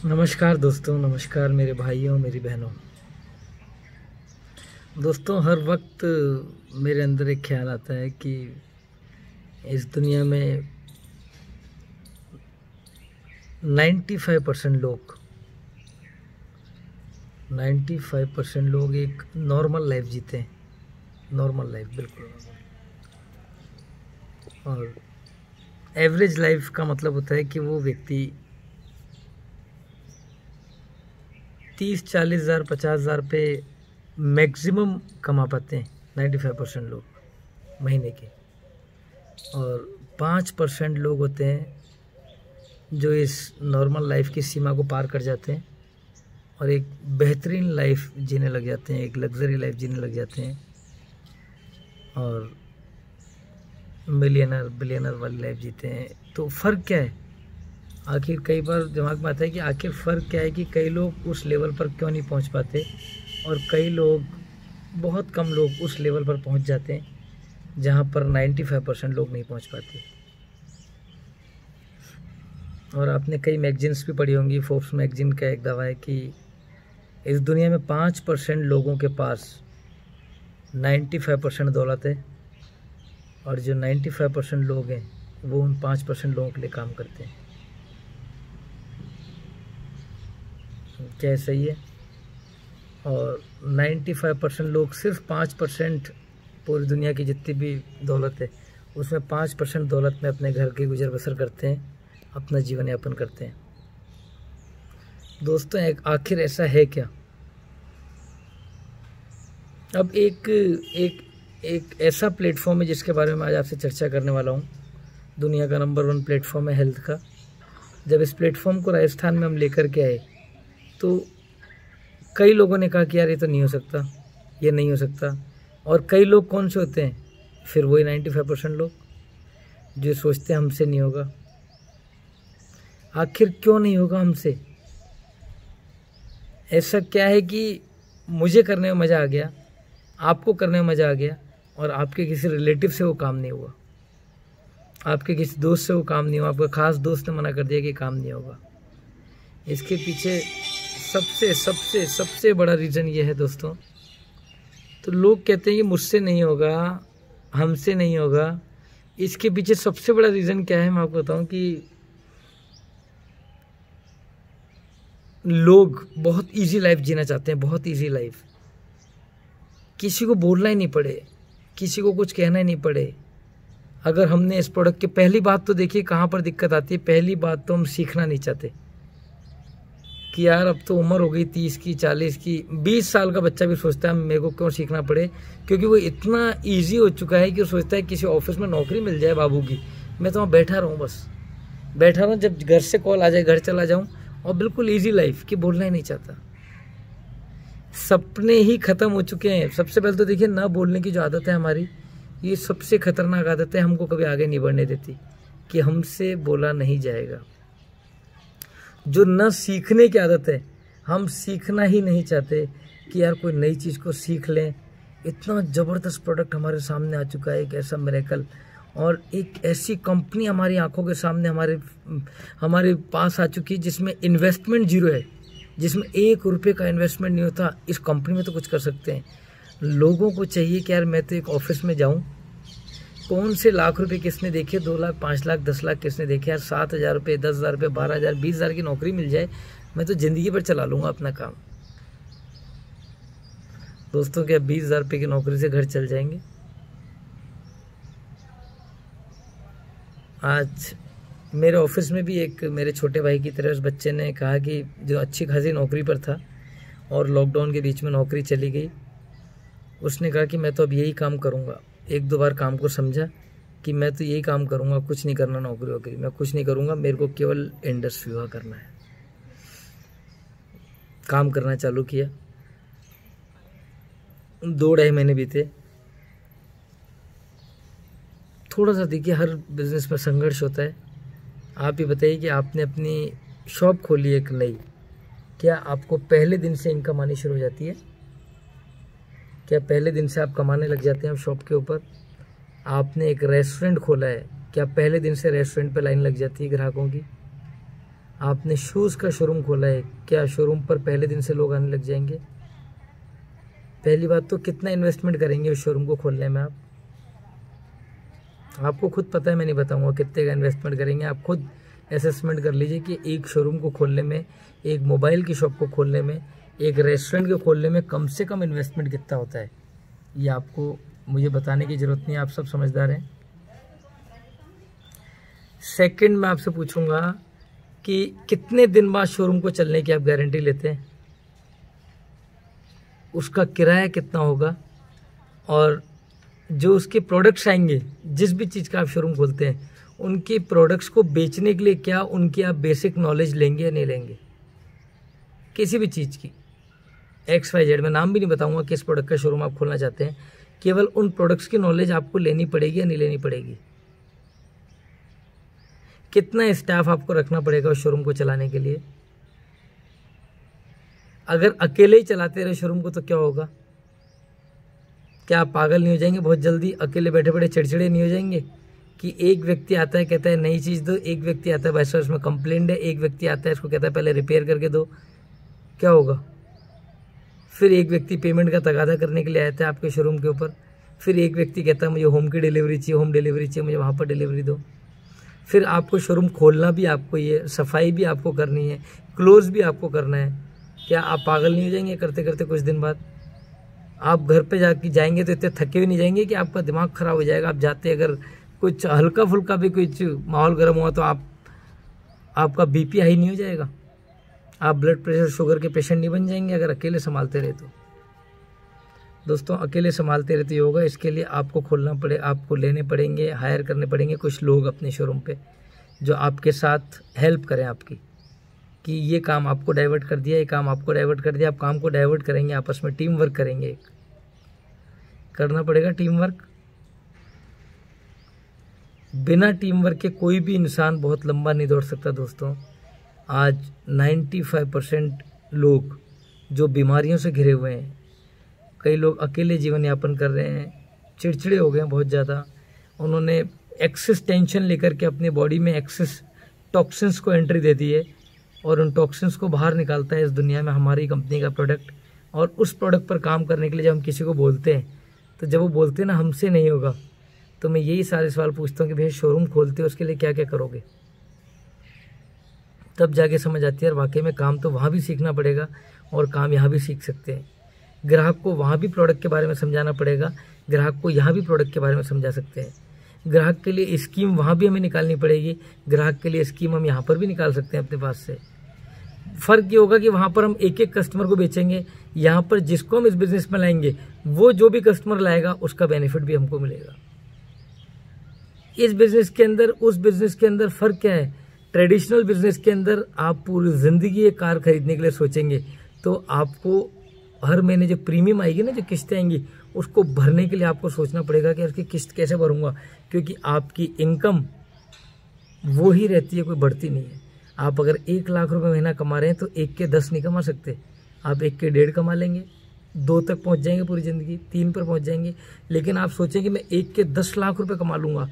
नमस्कार दोस्तों, नमस्कार मेरे भाइयों, मेरी बहनों। दोस्तों, हर वक्त मेरे अंदर एक ख्याल आता है कि इस दुनिया में 95% लोग 95% लोग एक नॉर्मल लाइफ जीते हैं। नॉर्मल लाइफ, बिल्कुल नॉर्मल। और एवरेज लाइफ का मतलब होता है कि वो व्यक्ति 30-40 हज़ार 50 हज़ार पे मैक्सिमम कमा पाते हैं 95% लोग महीने के। और 5% लोग होते हैं जो इस नॉर्मल लाइफ की सीमा को पार कर जाते हैं और एक बेहतरीन लाइफ जीने लग जाते हैं, एक लग्जरी लाइफ जीने लग जाते हैं और मिलियनर बिलियनर वाली लाइफ जीते हैं। तो फ़र्क क्या है? आखिर कई बार दिमाग में आता है कि आखिर फ़र्क क्या है कि कई लोग उस लेवल पर क्यों नहीं पहुंच पाते और कई लोग, बहुत कम लोग उस लेवल पर पहुंच जाते हैं जहां पर 95% लोग नहीं पहुंच पाते। और आपने कई मैगजीन्स भी पढ़ी होंगी। फोर्ब्स मैगजीन का एक दावा है कि इस दुनिया में 5% लोगों के पास 95% दौलत है और जो 95% लोग हैं वो उन 5% लोगों के लिए काम करते हैं। क्या सही है? और 95% लोग, सिर्फ 5% पूरी दुनिया की जितनी भी दौलत है उसमें 5% दौलत में अपने घर की गुजर बसर करते हैं, अपना जीवन यापन करते हैं। दोस्तों, एक आखिर ऐसा है क्या? अब एक ऐसा प्लेटफॉर्म है जिसके बारे में आज आपसे चर्चा करने वाला हूँ। दुनिया का नंबर 1 प्लेटफॉर्म है हेल्थ का। जब इस प्लेटफॉर्म को राजस्थान में हम लेकर के आए तो कई लोगों ने कहा कि यार ये तो नहीं हो सकता, ये नहीं हो सकता। और कई लोग कौन से होते हैं? फिर वही 95% लोग जो सोचते हैं हमसे नहीं होगा। आखिर क्यों नहीं होगा हमसे? ऐसा क्या है कि मुझे करने में मज़ा आ गया, आपको करने में मज़ा आ गया और आपके किसी रिलेटिव से वो काम नहीं हुआ, आपके किसी दोस्त से वो काम नहीं हुआ, आपका खास दोस्त ने मना कर दिया कि काम नहीं होगा? इसके पीछे सबसे सबसे सबसे बड़ा रीज़न ये है दोस्तों। तो लोग कहते हैं कि मुझसे नहीं होगा, हमसे नहीं होगा। इसके पीछे सबसे बड़ा रीज़न क्या है मैं आपको बताऊं कि लोग बहुत इजी लाइफ जीना चाहते हैं, बहुत इजी लाइफ। किसी को बोलना ही नहीं पड़े, किसी को कुछ कहना ही नहीं पड़े। अगर हमने इस प्रोडक्ट की, पहली बात तो देखिए कहाँ पर दिक्कत आती है। पहली बात तो हम सीखना नहीं चाहते कि यार अब तो उम्र हो गई 30 की, 40 की। 20 साल का बच्चा भी सोचता है मेरे को क्यों सीखना पड़े, क्योंकि वो इतना इजी हो चुका है कि वो सोचता है किसी ऑफिस में नौकरी मिल जाए बाबू की, मैं तो वहाँ बैठा रहूँ, बस बैठा रहूँ, जब घर से कॉल आ जाए घर चला जाऊँ, और बिल्कुल ईजी लाइफ कि बोलना ही नहीं चाहता। सपने ही ख़त्म हो चुके हैं। सबसे पहले तो देखिए, ना बोलने की जो आदत है हमारी, ये सबसे खतरनाक आदत है, हमको कभी आगे नहीं बढ़ने देती कि हमसे बोला नहीं जाएगा। जो न सीखने की आदत है, हम सीखना ही नहीं चाहते कि यार कोई नई चीज़ को सीख लें। इतना ज़बरदस्त प्रोडक्ट हमारे सामने आ चुका है, एक ऐसा मिरेकल, और एक ऐसी कंपनी हमारी आंखों के सामने हमारे पास आ चुकी है जिसमें इन्वेस्टमेंट जीरो है, जिसमें 1 रुपये का इन्वेस्टमेंट नहीं होता। इस कंपनी में तो कुछ कर सकते हैं। लोगों को चाहिए कि यार मैं तो एक ऑफिस में जाऊँ, कौन से लाख रुपए किसने देखे, 2 लाख 5 लाख 10 लाख किसने देखे, यार 7,000 रुपये 10,000 रुपये 12,000 20,000 की नौकरी मिल जाए, मैं तो ज़िंदगी भर चला लूँगा अपना काम। दोस्तों, क्या 20,000 रुपये की नौकरी से घर चल जाएंगे? आज मेरे ऑफिस में भी एक मेरे छोटे भाई की तरह उस बच्चे ने कहा कि जो अच्छी खासी नौकरी पर था और लॉकडाउन के बीच में नौकरी चली गई, उसने कहा कि मैं तो अब यही काम करूँगा। 1-2 बार काम को समझा कि मैं तो यही काम करूँगा, कुछ नहीं करना, नौकरी वोकरी मैं कुछ नहीं करूँगा, मेरे को केवल इंडस्ट्री हुआ करना है। काम करना चालू किया, 2-2.5 महीने बीते। थोड़ा सा देखिए, हर बिजनेस में संघर्ष होता है। आप ही बताइए कि आपने अपनी शॉप खोली एक नई, क्या आपको पहले दिन से इनकम आनी शुरू हो जाती है? क्या पहले दिन से आप कमाने लग जाते हैं शॉप के ऊपर? आपने एक रेस्टोरेंट खोला है, क्या पहले दिन से रेस्टोरेंट पे लाइन लग जाती है ग्राहकों की? आपने शूज़ का शोरूम खोला है, क्या शोरूम पर पहले दिन से लोग आने लग जाएंगे? पहली बात तो कितना इन्वेस्टमेंट करेंगे उस शोरूम को खोलने में आप? आपको खुद पता है, मैं नहीं बताऊंगा कितने का इन्वेस्टमेंट करेंगे। आप खुद असेसमेंट कर लीजिए कि एक शोरूम को खोलने में, एक मोबाइल की शॉप को खोलने में, एक रेस्टोरेंट को खोलने में कम से कम इन्वेस्टमेंट कितना होता है। ये आपको मुझे बताने की ज़रूरत नहीं है, आप सब समझदार हैं। सेकंड, मैं आपसे पूछूंगा कि कितने दिन बाद शोरूम को चलने की आप गारंटी लेते हैं? उसका किराया कितना होगा? और जो उसके प्रोडक्ट्स आएंगे, जिस भी चीज़ का आप शोरूम खोलते हैं, उनके प्रोडक्ट्स को बेचने के लिए क्या उनकी आप बेसिक नॉलेज लेंगे या नहीं लेंगे? किसी भी चीज़ की XYZ, मैं नाम भी नहीं बताऊंगा किस प्रोडक्ट का शोरूम आप खोलना चाहते हैं, केवल उन प्रोडक्ट्स की नॉलेज आपको लेनी पड़ेगी या नहीं लेनी पड़ेगी? कितना स्टाफ आपको रखना पड़ेगा उस शोरूम को चलाने के लिए? अगर अकेले ही चलाते रहे शोरूम को तो क्या होगा? क्या आप पागल नहीं हो जाएंगे बहुत जल्दी? अकेले बैठे बैठे चिड़चिड़े नहीं हो जाएंगे कि एक व्यक्ति आता है कहता है नई चीज़ दो, एक व्यक्ति आता है भाई साहब इसमें कंप्लेंट है, एक व्यक्ति आता है इसको कहता है पहले रिपेयर करके दो? क्या होगा? फिर एक व्यक्ति पेमेंट का तगादा करने के लिए आता है आपके शोरूम के ऊपर, फिर एक व्यक्ति कहता है मुझे होम की डिलीवरी चाहिए, होम डिलीवरी चाहिए, मुझे वहाँ पर डिलीवरी दो। फिर आपको शोरूम खोलना भी आपको, ये सफाई भी आपको करनी है, क्लोज भी आपको करना है। क्या आप पागल नहीं हो जाएंगे करते करते? कुछ दिन बाद आप घर पे जाएंगे तो इतने थके हुए नहीं जाएंगे कि आपका दिमाग खराब हो जाएगा? आप जाते अगर कुछ हल्का फुल्का भी कुछ माहौल गर्म हुआ तो आपका BP हाई नहीं हो जाएगा? आप ब्लड प्रेशर शुगर के पेशेंट नहीं बन जाएंगे अगर अकेले संभालते रहे तो? दोस्तों, अकेले संभालते रहते होगा, इसके लिए आपको खोलना पड़े, आपको लेने पड़ेंगे, हायर करने पड़ेंगे कुछ लोग अपने शोरूम पे जो आपके साथ हेल्प करें आपकी, कि ये काम आपको डाइवर्ट कर दिया, ये काम आपको डाइवर्ट कर दिया, आप काम को डाइवर्ट करेंगे, आपस में टीम वर्क करेंगे, करना पड़ेगा टीम वर्क। बिना टीम वर्क के कोई भी इंसान बहुत लंबा नहीं दौड़ सकता दोस्तों। आज 95% लोग जो बीमारियों से घिरे हुए हैं, कई लोग अकेले जीवन यापन कर रहे हैं, चिड़चिड़े हो गए हैं बहुत ज़्यादा, उन्होंने एक्सेस टेंशन लेकर के अपनी बॉडी में एक्सेस टॉक्सिन्स को एंट्री दे दी है, और उन टॉक्सिन्स को बाहर निकालता है इस दुनिया में हमारी कंपनी का प्रोडक्ट। और उस प्रोडक्ट पर काम करने के लिए जब हम किसी को बोलते हैं, तो जब वो बोलते हैं ना हमसे नहीं होगा, तो मैं यही सारे सवाल पूछता हूँ कि भैया शोरूम खोलते हो उसके लिए क्या क्या करोगे? तब जाके समझ आती है यार वाकई में काम तो वहाँ भी सीखना पड़ेगा और काम यहाँ भी सीख सकते हैं। ग्राहक को वहाँ भी प्रोडक्ट के बारे में समझाना पड़ेगा, ग्राहक को यहाँ भी प्रोडक्ट के बारे में समझा सकते हैं। ग्राहक के लिए स्कीम वहाँ भी हमें निकालनी पड़ेगी, ग्राहक के लिए स्कीम हम यहाँ पर भी निकाल सकते हैं अपने पास से। फ़र्क ये होगा कि वहाँ पर हम एक एक कस्टमर को बेचेंगे, यहाँ पर जिसको हम इस बिज़नेस में लाएंगे वो जो भी कस्टमर लाएगा उसका बेनिफिट भी हमको मिलेगा। इस बिज़नेस के अंदर उस बिज़नेस के अंदर फ़र्क क्या है? ट्रेडिशनल बिज़नेस के अंदर आप पूरी ज़िंदगी एक कार खरीदने के लिए सोचेंगे तो आपको हर महीने जो प्रीमियम आएगी ना, जो किस्तें आएंगी, उसको भरने के लिए आपको सोचना पड़ेगा कि उसकी किस्त कैसे भरूंगा, क्योंकि आपकी इनकम वो ही रहती है, कोई बढ़ती नहीं है। आप अगर 1 लाख रुपए महीना कमा रहे हैं तो 1 के 10 नहीं कमा सकते, आप 1 के 1.5 कमा लेंगे, 2 तक पहुंच जाएंगे पूरी ज़िंदगी, 3 पर पहुंच जाएंगे। लेकिन आप सोचें कि मैं 1 के 10 लाख रुपए कमा लूँगा,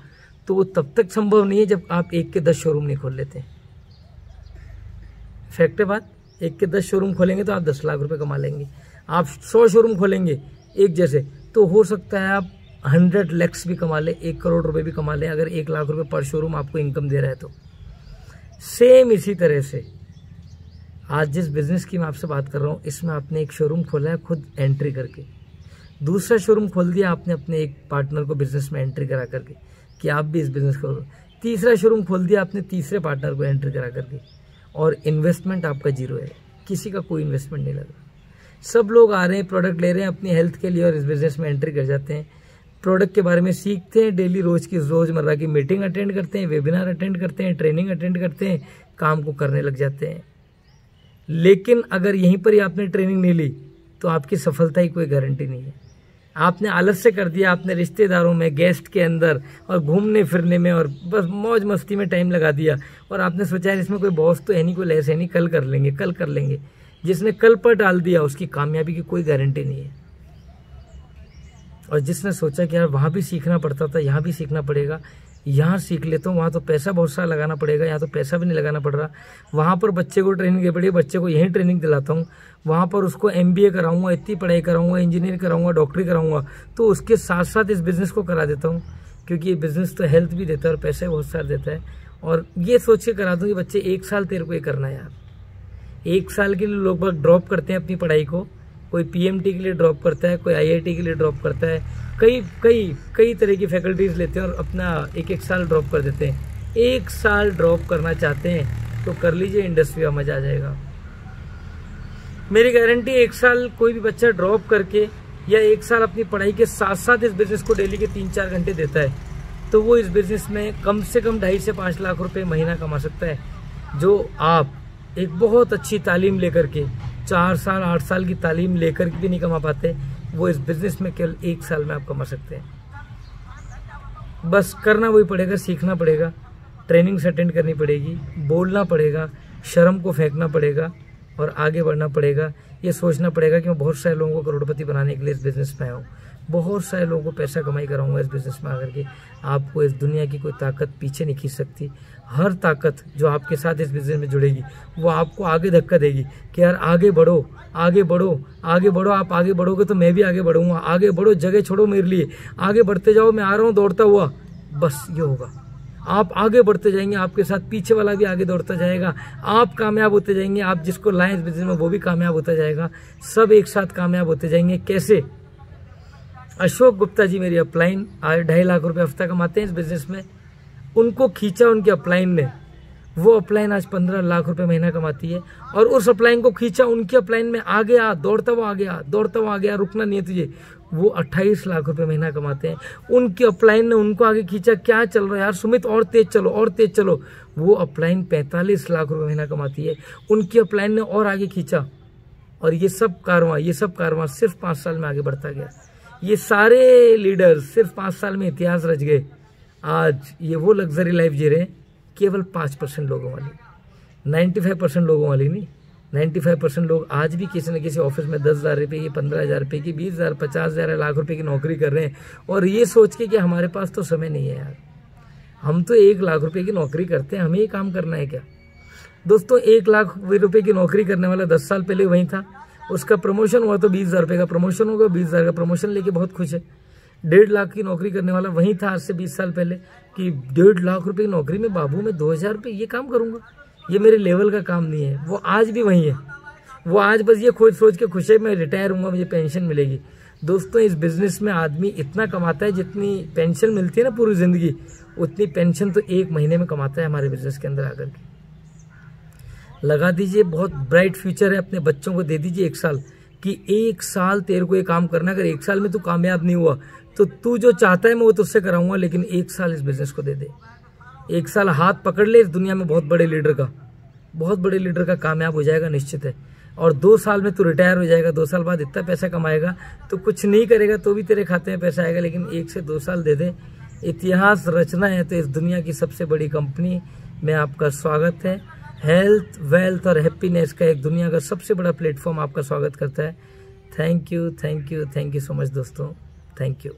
तो वो तब तक संभव नहीं है जब आप 1 के 10 शोरूम नहीं खोल लेते। फैक्ट है बात, 1 के 10 शोरूम खोलेंगे तो आप 10 लाख रुपए कमा लेंगे। आप 100 शोरूम खोलेंगे एक जैसे, तो हो सकता है आप 100 लैक्स भी कमा लें, 1 करोड़ रुपए भी कमा लें, अगर 1 लाख रुपए पर शोरूम आपको इनकम दे रहा है तो। सेम इसी तरह से आज जिस बिज़नेस की मैं आपसे बात कर रहा हूँ, इसमें आपने एक शोरूम खोला है खुद एंट्री करके, दूसरा शोरूम खोल दिया आपने अपने एक पार्टनर को बिज़नेस में एंट्री करा करके कि आप भी इस बिज़नेस करो, तीसरा शोरूम खोल दिया आपने तीसरे पार्टनर को एंट्री करा करके, और इन्वेस्टमेंट आपका 0 है, किसी का कोई इन्वेस्टमेंट नहीं लगा। सब लोग आ रहे हैं, प्रोडक्ट ले रहे हैं अपनी हेल्थ के लिए और इस बिज़नेस में एंट्री कर जाते हैं, प्रोडक्ट के बारे में सीखते हैं, डेली रोज़मर्रा की मीटिंग अटेंड करते हैं, वेबिनार अटेंड करते हैं, ट्रेनिंग अटेंड करते हैं, काम को करने लग जाते हैं। लेकिन अगर यहीं पर ही आपने ट्रेनिंग नहीं ली तो आपकी सफलता की कोई गारंटी नहीं है। आपने आलस्य कर दिया, आपने रिश्तेदारों में, गेस्ट के अंदर और घूमने फिरने में और बस मौज मस्ती में टाइम लगा दिया, और आपने सोचा है इसमें कोई बॉस तो है नहीं, कोई लेस है नहीं, कल कर लेंगे कल कर लेंगे। जिसने कल पर डाल दिया उसकी कामयाबी की कोई गारंटी नहीं है। और जिसने सोचा कि यार वहाँ भी सीखना पड़ता था, यहाँ भी सीखना पड़ेगा, यहाँ सीख लेता हूँ, वहाँ तो पैसा बहुत सारा लगाना पड़ेगा, यहाँ तो पैसा भी नहीं लगाना पड़ रहा। वहाँ पर बच्चे को ट्रेनिंग दे पड़ेगी, बच्चे को यहीं ट्रेनिंग दिलाता हूँ, वहाँ पर उसको MBA कराऊंगा, इतनी पढ़ाई कराऊंगा, इंजीनियर कराऊंगा, डॉक्टरी कराऊंगा, तो उसके साथ साथ इस बिज़नेस को करा देता हूँ, क्योंकि ये बिज़नेस तो हेल्थ भी देता है और पैसे बहुत सारा देता है। और ये सोच के करा दूँ कि बच्चे 1 साल तेरे को ये करना है यार। 1 साल के लिए लोग बाग ड्रॉप करते हैं अपनी पढ़ाई को, कोई PMT के लिए ड्रॉप करता है, कोई IIT के लिए ड्रॉप करता है, कई तरह की फैकल्टीज लेते हैं और अपना 1-1 साल ड्रॉप कर देते हैं। 1 साल ड्रॉप करना चाहते हैं तो कर लीजिए, इंडस्ट्री का मजा आ जाएगा। मेरी गारंटी 1 साल कोई भी बच्चा ड्रॉप करके या 1 साल अपनी पढ़ाई के साथ साथ इस बिज़नेस को डेली के 3-4 घंटे देता है, तो वो इस बिज़नेस में कम से कम 2.5 से 5 लाख रुपए महीना कमा सकता है, जो आप एक बहुत अच्छी तालीम लेकर के 4 साल 8 साल की तालीम लेकर के भी नहीं कमा पाते। वो इस बिज़नेस में केवल 1 साल में आप कमा सकते हैं। बस करना वही पड़ेगा, सीखना पड़ेगा, ट्रेनिंग्स अटेंड करनी पड़ेगी, बोलना पड़ेगा, शर्म को फेंकना पड़ेगा और आगे बढ़ना पड़ेगा। ये सोचना पड़ेगा कि मैं बहुत सारे लोगों को करोड़पति बनाने के लिए इस बिज़नेस में आया हूँ, बहुत सारे लोगों को पैसा कमाई कराऊंगा इस बिज़नेस में आकर के। आपको इस दुनिया की कोई ताकत पीछे नहीं खींच सकती। हर ताकत जो आपके साथ इस बिज़नेस में जुड़ेगी वो आपको आगे धक्का देगी कि यार आगे बढ़ो, आगे बढ़ो, आगे बढ़ो। आप आगे बढ़ोगे तो मैं भी आगे बढ़ूंगा। आगे बढ़ो, जगह छोड़ो मेरे लिए, आगे बढ़ते जाओ, मैं आ रहा हूँ दौड़ता हुआ। बस ये होगा, आप आगे बढ़ते जाएंगे, आपके साथ पीछे वाला भी आगे दौड़ता जाएगा, आप कामयाब होते जाएंगे, आप जिसको लाएं इस बिज़नेस में वो भी कामयाब होता जाएगा, सब एक साथ कामयाब होते जाएंगे। कैसे? अशोक गुप्ता जी मेरी अपलाइन आज 2.5 लाख रुपए हफ्ता कमाते हैं इस बिज़नेस में। उनको खींचा उनके अपलाइन ने, वो अपलाइन आज 15 लाख रुपए महीना कमाती है। और उस अपलाइन को खींचा उनकी अपलाइन में, आगे आ, दौड़ता हुआ आगे आ, दौड़ता हुआ आगे आ, रुकना नहीं है तुझे। वो 28 लाख रुपए महीना कमाते हैं। उनकी अपलाइन ने उनको आगे खींचा, क्या चल रहा है यार सुमित, और तेज चलो, और तेज चलो। वो अपलाइन 45 लाख रुपए महीना कमाती है। उनकी अपलाइन ने और आगे खींचा, और ये सब कारवां सिर्फ 5 साल में आगे बढ़ता गया। ये सारे लीडर्स सिर्फ 5 साल में इतिहास रच गए। आज ये वो लग्जरी लाइफ जी रहे हैं केवल 5% लोगों वाली, 95% लोगों वाली नहीं। 95% लोग आज भी किसी न किसी ऑफिस में 10,000 रुपये की, 15,000 रुपये की, 20,000, 50,000, लाख रुपए की नौकरी कर रहे हैं, और ये सोच के कि हमारे पास तो समय नहीं है यार, हम तो 1 लाख रुपए की नौकरी करते हैं, हमें ये काम करना है क्या? दोस्तों 1 लाख रुपए की नौकरी करने वाला 10 साल पहले वहीं था, उसका प्रमोशन हुआ तो 20,000 रुपये का प्रमोशन होगा, 20,000 का प्रमोशन लेके बहुत खुश है। 1.5 लाख की नौकरी करने वाला वहीं था आज से 20 साल पहले कि 1.5 लाख रुपए की नौकरी में बाबू मैं 2,000 रुपये ये काम करूंगा, ये मेरे लेवल का काम नहीं है। वो आज भी वहीं है, वो आज बस ये सोच के खुश है मैं रिटायर हूँगा, मुझे पेंशन मिलेगी। दोस्तों इस बिजनेस में आदमी इतना कमाता है, जितनी पेंशन मिलती है ना पूरी जिंदगी, उतनी पेंशन तो 1 महीने में कमाता है हमारे बिजनेस के अंदर आकर के। लगा दीजिए, बहुत ब्राइट फ्यूचर है। अपने बच्चों को दे दीजिए 1 साल कि 1 साल तेरे को ये काम करना, अगर 1 साल में तू कामयाब नहीं हुआ तो तू जो चाहता है मैं वो तुझसे कराऊंगा, लेकिन 1 साल इस बिजनेस को दे दे। 1 साल हाथ पकड़ ले इस दुनिया में बहुत बड़े लीडर का कामयाब हो जाएगा निश्चित है। और 2 साल में तू रिटायर हो जाएगा, 2 साल बाद इतना पैसा कमाएगा तो कुछ नहीं करेगा तो भी तेरे खाते में पैसा आएगा, लेकिन 1 से 2 साल दे दे। इतिहास रचना है तो इस दुनिया की सबसे बड़ी कंपनी में आपका स्वागत है। हेल्थ, वेल्थ और हैप्पीनेस का एक दुनिया का सबसे बड़ा प्लेटफॉर्म आपका स्वागत करता है। थैंक यू सो मच दोस्तों, थैंक यू।